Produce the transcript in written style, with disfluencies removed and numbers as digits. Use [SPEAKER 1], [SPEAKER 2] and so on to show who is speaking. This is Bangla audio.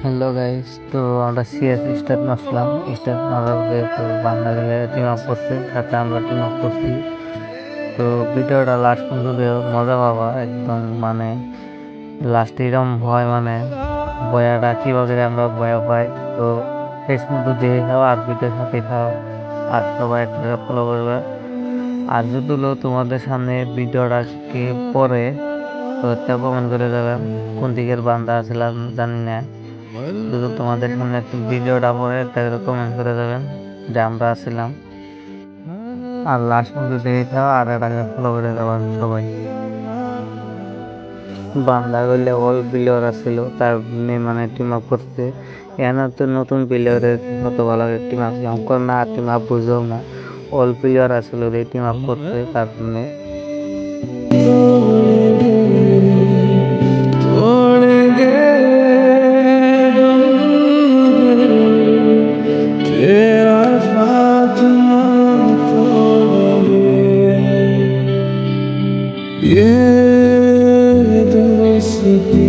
[SPEAKER 1] হ্যালো গাইস, তো আমরা সিএস স্টার্ট মারলাম। স্টার্ট মারার পরে তো বাঙালি টিম আপ করছে, সাথে আমরা টিম আপ করছি। তো ভিডিওটা লাস্ট পর্যন্ত মজা পাবা একদম, মানে লাস্টে এরকম ভয়, মানে বয়াটা কীভাবে আমরা বয়া পাই। তো শেষ পর্যন্ত দেখে খাও আর ভিডিওর সাথে খাও, আর সবাই একটা ফলো করবে। আর যদি তোমাদের সামনে ভিডিওটাকে পরে তো একটা কমেন্ট করে যাবেন কোন দিকের বান্দা ছিলাম জানি না। যদি তোমাদের সামনে একটু ভিডিওটা পরে তাহলে কমেন্ট করে যাবেন যে আমরা আসছিলাম। আর লাস্ট পর্যন্ত দেখে যাওয়া আর এটাকে ফলো করে যাওয়া সবাই। বান্দা করলে অল প্লেয়ার আসছিল, তার মানে টিম আপ করতে। এখানে তো নতুন প্লেয়ারের কত ভালো টিম আপ না, টিম আপ বুঝেও না। অল প্লেয়ার আসছিল টিম আপ করতে, তার জন্য
[SPEAKER 2] तेरा फातिमा ये दोस्ती